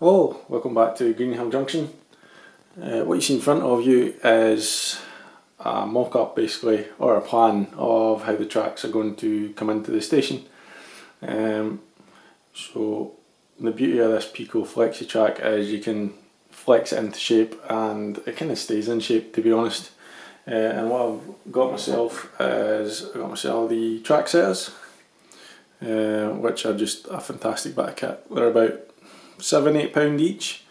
Hello, welcome back to Greenhill Junction. What you see in front of you is a mock-up basically, or a plan of how the tracks are going to come into the station. So the beauty of this Peco Flexi track is you can flex it into shape and it kind of stays in shape, to be honest. And what I've got myself is I got myself the Tracksettas, which are just a fantastic bit of kit. They're about £7–8 each.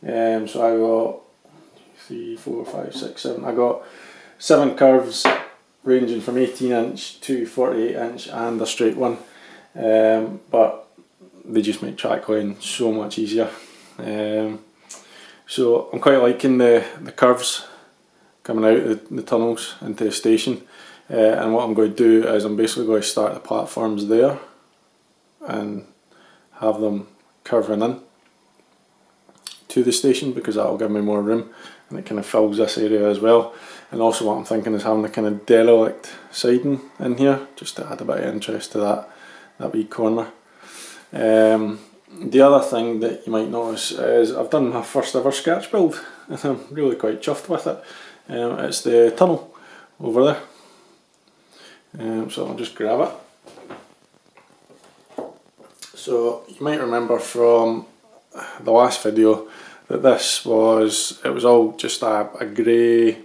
So I got 3, 4, 5, 6, 7. I got 7 curves ranging from 18" to 48" and a straight one. But they just make track laying so much easier. So I'm quite liking the curves coming out the tunnels into the station. And what I'm going to do is I'm basically going to start the platforms there and have them curving in to the station, because that will give me more room and it kind of fills this area as well. And also what I'm thinking is having a kind of derelict siding in here just to add a bit of interest to that wee corner. The other thing that you might notice is I've done my first ever sketch build and I'm really quite chuffed with it. It's the tunnel over there. So I'll just grab it. So you might remember from the last video that this was, it was all just a grey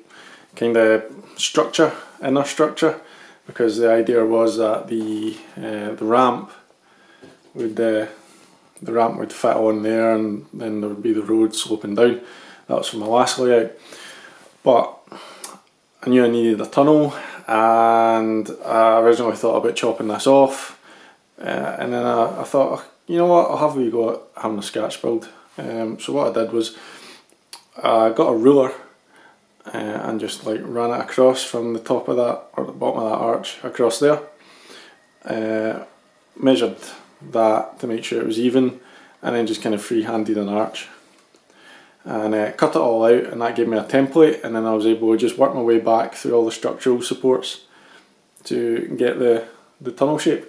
kind of structure, inner structure, because the idea was that the ramp would fit on there and then there would be the road sloping down. That was from my last layout, but I knew I needed a tunnel and I originally thought about chopping this off, and then I thought, you know what, I'll have a wee go at having a sketch build. So what I did was I got a ruler and just like ran it across from the top of that, or the bottom of that arch across there. Measured that to make sure it was even, and then just kind of free-handed an arch and cut it all out, and that gave me a template, and then I was able to just work my way back through all the structural supports to get the tunnel shape.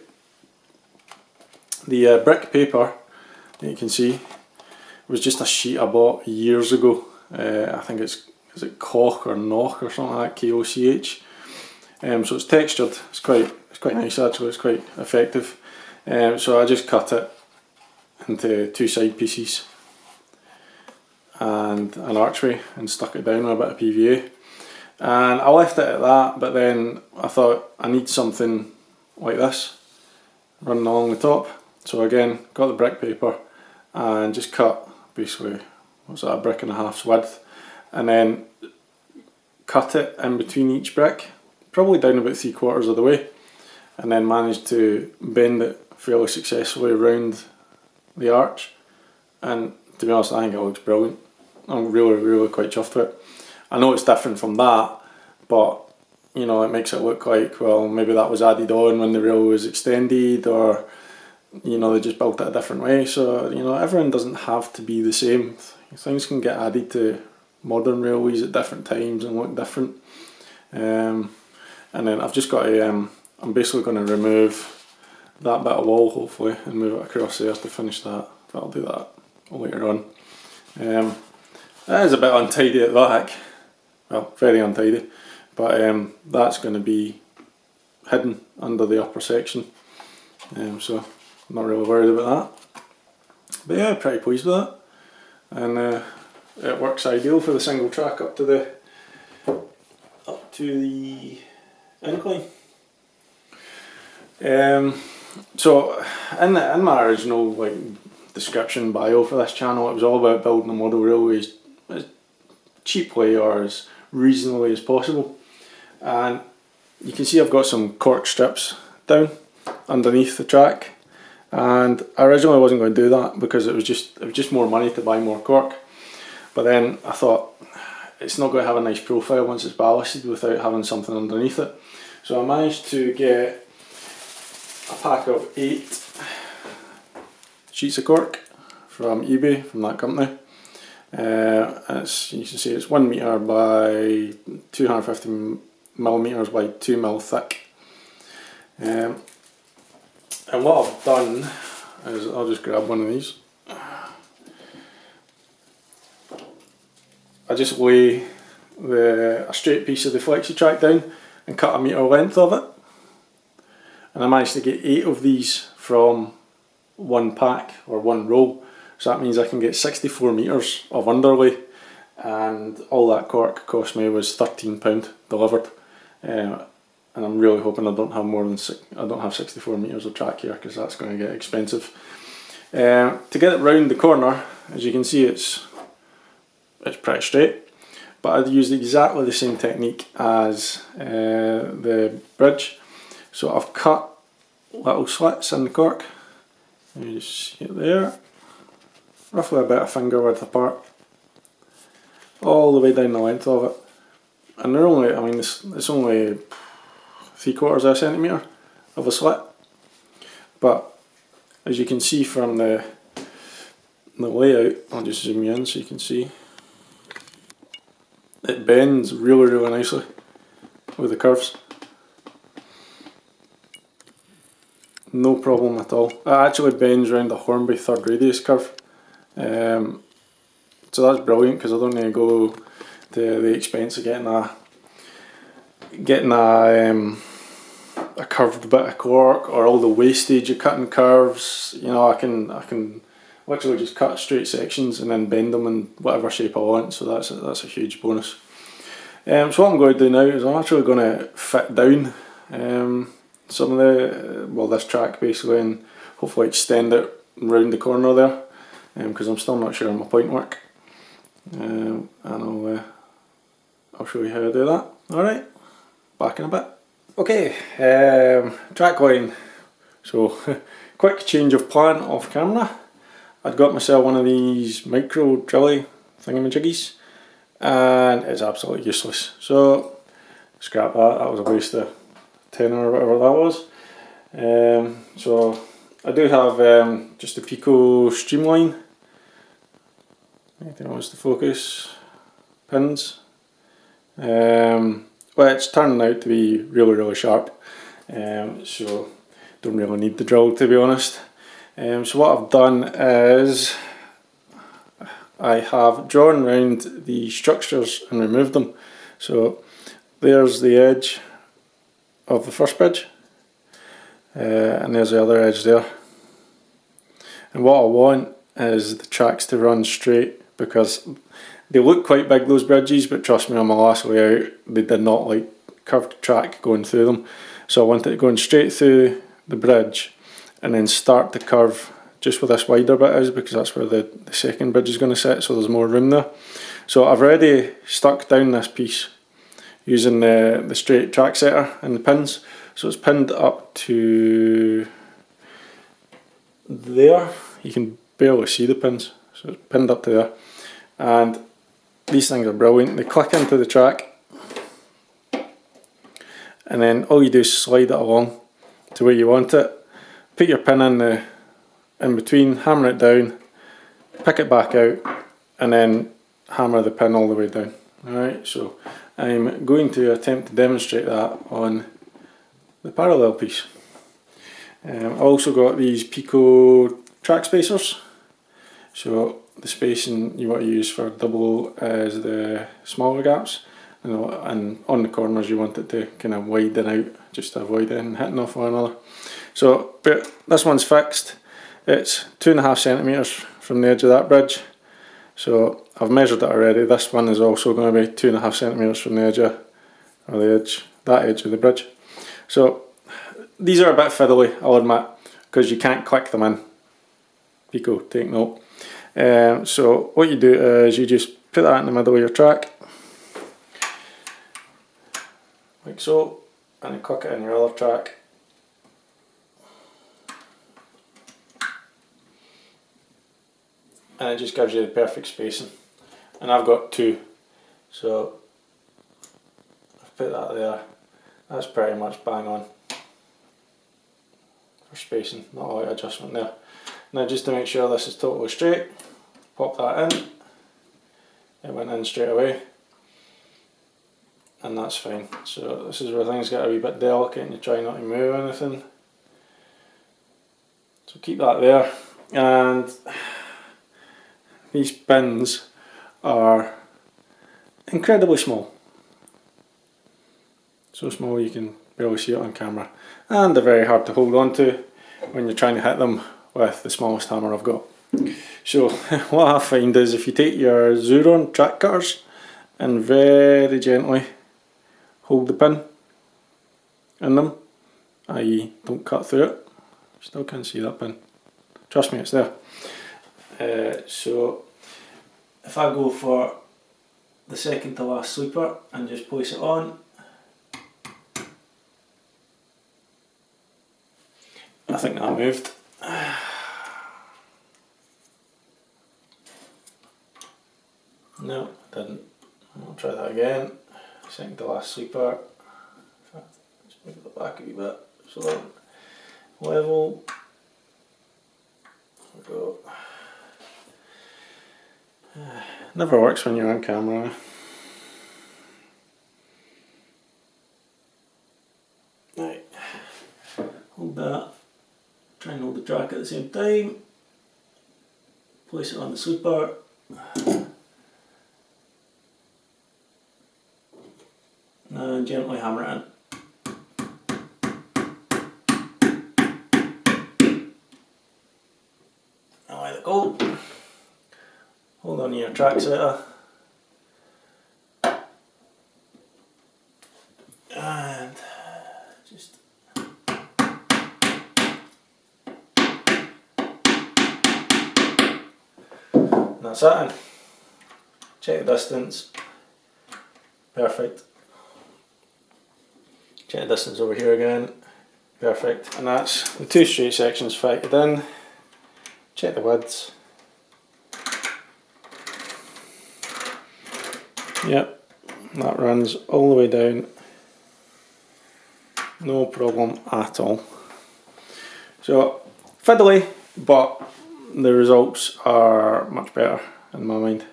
The brick paper that you can see was just a sheet I bought years ago. I think is it Koch or Knoch or something like that, K-O-C-H. So it's textured. It's quite nice actually. It's quite effective. So I just cut it into 2 side pieces and an archway and stuck it down with a bit of PVA. And I left it at that, but then I thought I need something like this running along the top. So again, got the brick paper and just cut basically, what's that, 1.5 width, and then cut it in between each brick, probably down about 3/4 of the way, and then managed to bend it fairly successfully around the arch. And to be honest, I think it looks brilliant. I'm really quite chuffed with it. I know it's different from that, but you know, it makes it look like, well, maybe that was added on when the rail was extended, or you know, they just built it a different way. So you know, everyone doesn't have to be the same. Things can get added to modern railways at different times and look different. And then I've just got to, I'm basically going to remove that bit of wall hopefully and move it across there to finish that. But I'll do that later on. That is a bit untidy at the back, well, very untidy, but that's going to be hidden under the upper section. So I'm not really worried about that. But yeah, pretty pleased with that. And it works ideal for the single track up to the incline. So in my original like description bio for this channel, it was all about building a model railway as cheaply or as reasonably as possible. And you can see I've got some cork strips down underneath the track. And I originally wasn't going to do that because it was just more money to buy more cork. But then I thought it's not going to have a nice profile once it's ballasted without having something underneath it. So I managed to get a pack of 8 sheets of cork from eBay, from that company. You can see it's 1 metre by 250mm by 2mm thick. And what I've done is, I'll just grab one of these. I just lay a straight piece of the flexi track down and cut a metre length of it. And I managed to get 8 of these from one pack or one roll. So that means I can get 64 metres of underlay, and all that cork cost me was £13 delivered. And I'm really hoping I don't have 64 metres of track here, because that's going to get expensive. To get it round the corner, as you can see, it's pretty straight, but I'd used exactly the same technique as the bridge. So I've cut little slits in the cork. You just see it there, roughly about a finger width apart, all the way down the length of it. And they're only, I mean, it's only 3/4 of a centimetre of a slit, but as you can see from the layout, I'll just zoom you in so you can see, it bends really, really nicely with the curves. No problem at all. It actually bends around the Hornby third radius curve. So that's brilliant, because I don't need to go to the expense of getting a curved bit of cork, or all the wastage of cutting curves. You know, I can literally just cut straight sections and then bend them in whatever shape I want. So that's a huge bonus. So what I'm going to do now is I'm actually going to fit down some of this track basically, and hopefully extend it round the corner there, because I'm still not sure on my point work. And I'll show you how I do that. Alright, back in a bit. Okay, track line. So quick change of plan off camera. I'd got myself one of these micro drilly thingamajiggies, and it's absolutely useless. So scrap that, that was a waste of tenner or whatever that was. So I do have just a Peco streamline. Anything wants to focus. Pins. Well, it's turning out to be really, really sharp. So don't really need the drill, to be honest. So what I've done is I have drawn around the structures and removed them. So there's the edge of the first bridge, and there's the other edge there. And what I want is the tracks to run straight, because they look quite big, those bridges, but trust me, on my last layout they did not like curved track going through them. So I want it going straight through the bridge and then start the curve just where this wider bit is, because that's where the second bridge is going to sit, so there's more room there. So I've already stuck down this piece using the straight Tracksetta and the pins. So it's pinned up to there. You can barely see the pins, so it's pinned up to there. And these things are brilliant. They click into the track, and then all you do is slide it along to where you want it. Put your pin in between, hammer it down, pick it back out, and then hammer the pin all the way down. Alright, so I'm going to attempt to demonstrate that on the parallel piece. I've also got these Peco track spacers. So the spacing you want to use for double is the smaller gaps, and on the corners you want it to kind of widen out just to avoid it hitting off one another. So but this one's fixed. It's 2.5 centimetres from the edge of that bridge. So I've measured it already. This one is also going to be 2.5 centimetres from the edge of, that edge of the bridge. So these are a bit fiddly, I'll admit, because you can't click them in. Peco, take note. So what you do is you just put that in the middle of your track, like so, and you click it in your other track. And it just gives you the perfect spacing. And I've got 2, so I've put that there. That's pretty much bang on for spacing, not a lot of adjustment there. Now just to make sure this is totally straight, pop that in. It went in straight away, and that's fine. So this is where things get a wee bit delicate and you try not to move anything. So keep that there. And these pins are incredibly small. So small you can barely see it on camera. And they're very hard to hold on to when you're trying to hit them with the smallest hammer I've got. So what I find is if you take your Zuron track cutters and very gently hold the pin in them, i.e. don't cut through it. Still can't see that pin. Trust me, it's there. So if I go for the second to last sleeper and just place it on, I think that moved. No, it didn't. I'll try that again. Second to last sleeper. Just move it back a wee bit so that level. There we go. Never works when you're on camera. Right, hold that. Try and hold the track at the same time. Place it on the sleeper. And gently hammer it in. And let it go. Hold on to your Tracksetta. And just and that's that in. Check the distance. Perfect. Check the distance over here again. Perfect. And that's the two straight sections fitted in. Check the widths. Yep, that runs all the way down. No problem at all. So fiddly, but the results are much better in my mind.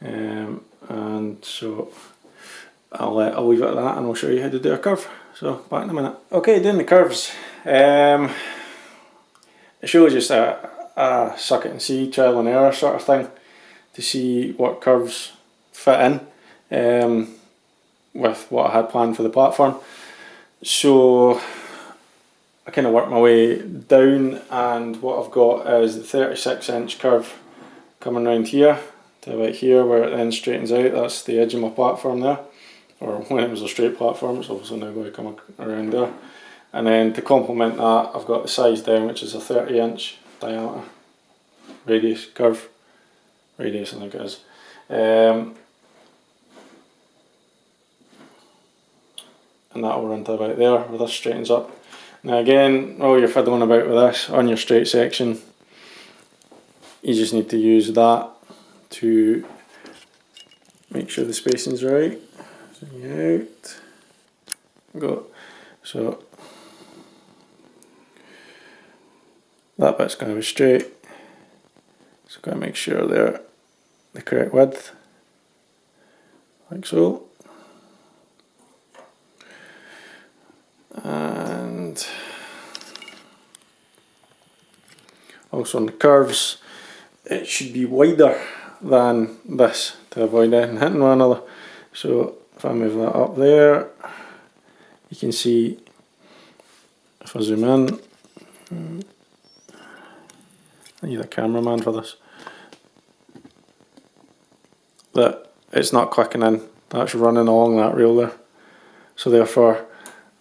And so I'll leave it at that, and I'll show you how to do a curve. So back in a minute. Okay, doing the curves. It's really just a suck it and see, trial and error sort of thing to see what curves fit in with what I had planned for the platform. So I kind of worked my way down, and what I've got is the 36-inch curve coming round here to about here, where it then straightens out. That's the edge of my platform there, or when it was a straight platform. It's obviously now going to come around there. And then to complement that, I've got the size down, which is a 30-inch diameter radius curve. Radius, I think it is. And that will run to about there, where this straightens up. Now again, all you're fiddling about with this on your straight section, you just need to use that to make sure the spacing's right. Zoom out. Go. So that bit's going to be straight. So got to make sure they're the correct width, like so. And also on the curves, it should be wider than this to avoid anything hitting one another. So if I move that up there, you can see, if I zoom in, I need a cameraman for this, that it's not clicking in, that's running along that rail there. So therefore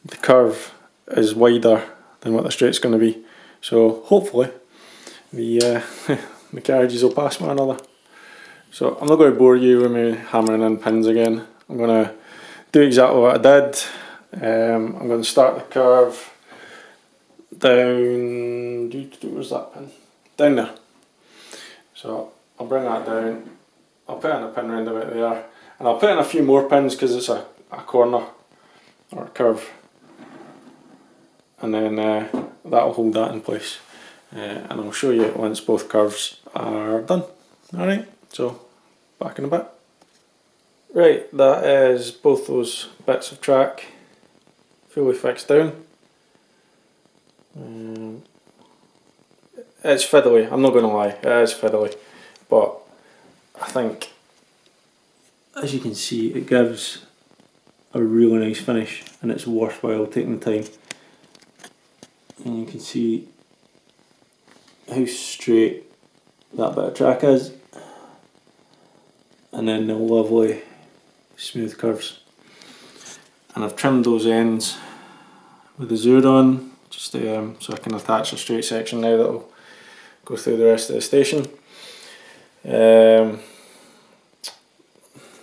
the curve is wider than what the straight's going to be. So hopefully the the carriages will pass one another. So I'm not going to bore you with me hammering in pins again. I'm going to do exactly what I did. I'm going to start the curve down, where's that pin? Down there. So I'll bring that down, I'll put in a pin round about there, and I'll put in a few more pins because it's a corner or a curve, and then that'll hold that in place, and I'll show you once both curves are done. Alright, so back in a bit. Right, that is both those bits of track fully fixed down. It's fiddly, I'm not going to lie, it is fiddly, but I think as you can see, it gives a really nice finish, and it's worthwhile taking the time. And you can see how straight that bit of track is, and then the lovely smooth curves. And I've trimmed those ends with the Zood on, just so I can attach a straight section now that'll go through the rest of the station.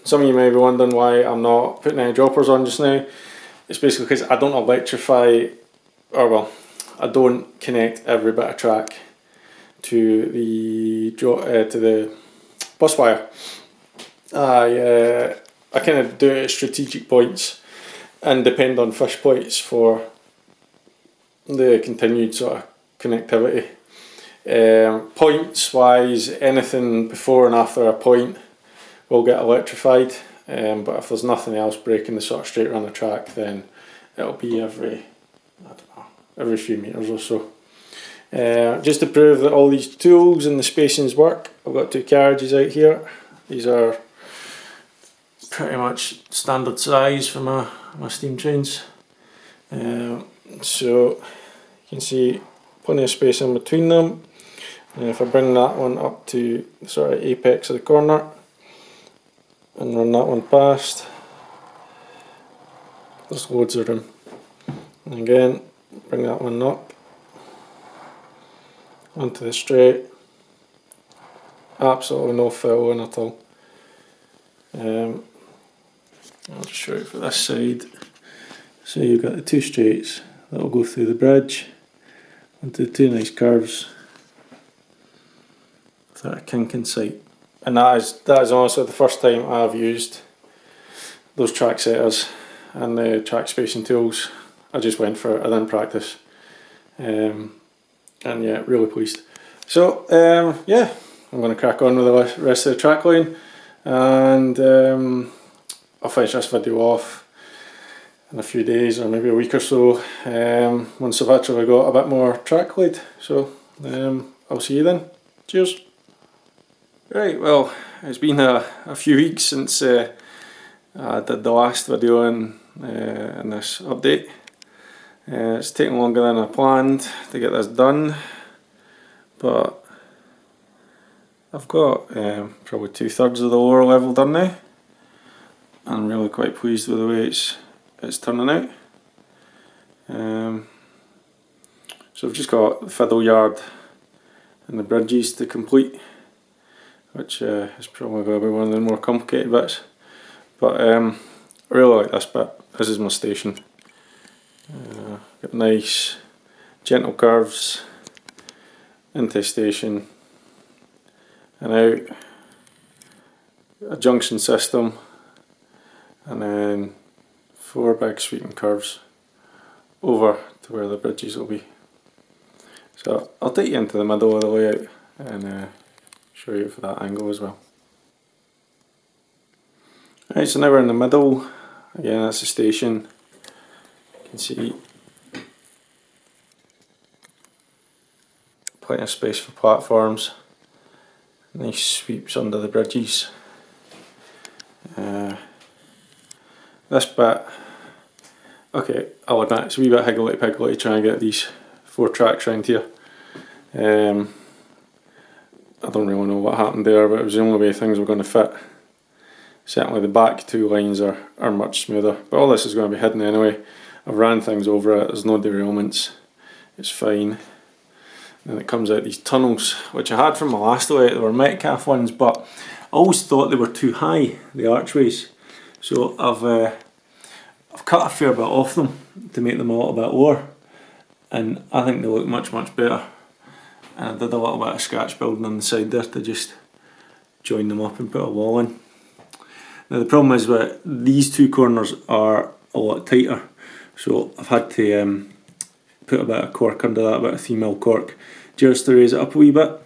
Some of you may be wondering why I'm not putting any droppers on just now. It's basically because I don't electrify, or well, I don't connect every bit of track to the bus wire. I kind of do it at strategic points and depend on fish points for the continued sort of connectivity. Points wise, anything before and after a point will get electrified, but if there's nothing else breaking the sort of straight run of track, then it'll be every few metres or so. Just to prove that all these tools and the spacings work, I've got two carriages out here. These are pretty much standard size for my steam trains. So you can see plenty of space in between them. And if I bring that one up to the sort of apex of the corner and run that one past, there's loads of room. And again, bring that one up onto the straight. Absolutely no fill in at all. I'll just show you for this side. So you've got the two straights that will go through the bridge onto the two nice curves without a kink in sight. And that is honestly the first time I've used those track setters and the track spacing tools. I just went for it, I didn't practice. And yeah, really pleased. So yeah, I'm going to crack on with the rest of the track line, and I'll finish this video off in a few days or maybe a week or so, once I've actually got a bit more track laid. So I'll see you then. Cheers. Right, well, it's been a few weeks since I did the last video in this update. It's taken longer than I planned to get this done, but I've got probably 2/3 of the lower level done now. I'm really quite pleased with the way it's turning out. So I've just got the fiddle yard and the bridges to complete, which is probably going to be one of the more complicated bits. But I really like this bit. This is my station. Got nice gentle curves into station and out, a junction system, and then 4 big sweeping curves over to where the bridges will be. So I'll take you into the middle of the layout and show you for that angle as well. Right, so now we're in the middle. Again, that's the station. You can see plenty of space for platforms. Nice sweeps under the bridges. This bit, okay, I'll admit it's a wee bit higgledy-piggledy trying to get these 4 tracks around here. I don't really know what happened there, but it was the only way things were going to fit. Certainly the back 2 lines are much smoother, but all this is going to be hidden anyway. I've ran things over it, there's no derailments, it's fine. Then it comes out these tunnels, which I had from my last layout. They were Metcalf ones, but I always thought they were too high, the archways. So I've cut a fair bit off them to make them a little bit lower, and I think they look much better. And I did a little bit of scratch building on the side there to just join them up and put a wall in. Now the problem is that these 2 corners are a lot tighter, so I've had to put a bit of cork under that, a bit of 3mm cork, just to raise it up a wee bit.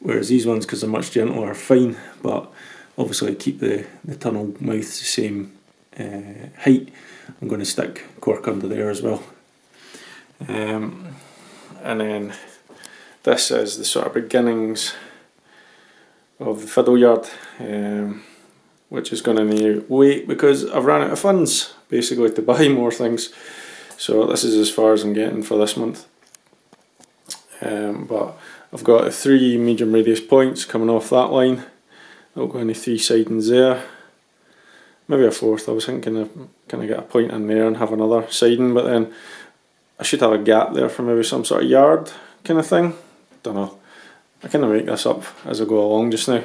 Whereas these ones, because they're much gentler, are fine, but obviously to keep the tunnel mouths the same height, I'm going to stick cork under there as well. And then this is the sort of beginnings of the fiddle yard. which is going to need wait because I've run out of funds basically to buy more things. So this is as far as I'm getting for this month. But I've got 3 medium radius points coming off that line. That'll go into 3 sidings there. Maybe a 4th. I was thinking of kind of get a point in there and have another siding, but then I should have a gap there for maybe some sort of yard kind of thing. Don't know. I kind of make this up as I go along just now.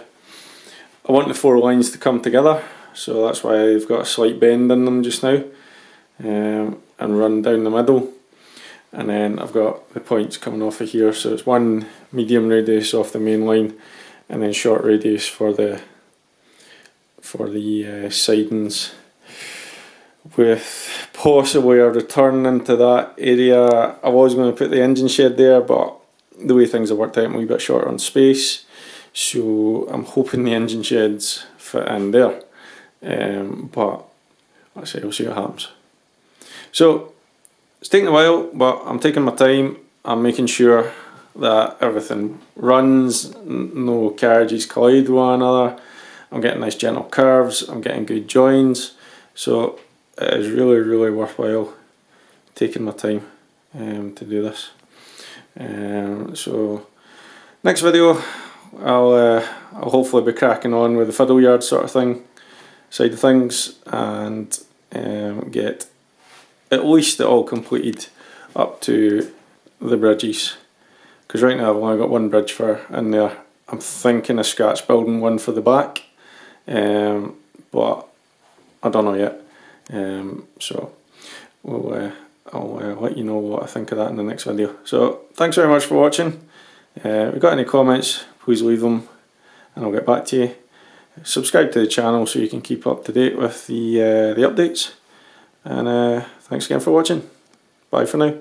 I want the 4 lines to come together, so that's why I've got a slight bend in them just now, and run down the middle. And then I've got the points coming off of here, so it's 1 medium radius off the main line, and then short radius for the sidings, with possibly a return into that area. I was going to put the engine shed there, but the way things have worked out, I'm a wee bit short on space, so I'm hoping the engine sheds fit in there. But let's see, we'll see what happens. So it's taking a while, but I'm taking my time. I'm making sure that everything runs, no carriages collide with one another. I'm getting nice gentle curves, I'm getting good joins, so it is really worthwhile taking my time to do this. So next video I'll hopefully be cracking on with the fiddle yard sort of thing, side of things, and get at least it all completed up to the bridges, because right now I've only got 1 bridge for in there. I'm thinking of scratch building one for the back, but I don't know yet. So I'll let you know what I think of that in the next video. So thanks very much for watching. If you've got any comments, please leave them and I'll get back to you. Subscribe to the channel so you can keep up to date with the updates. And thanks again for watching. Bye for now.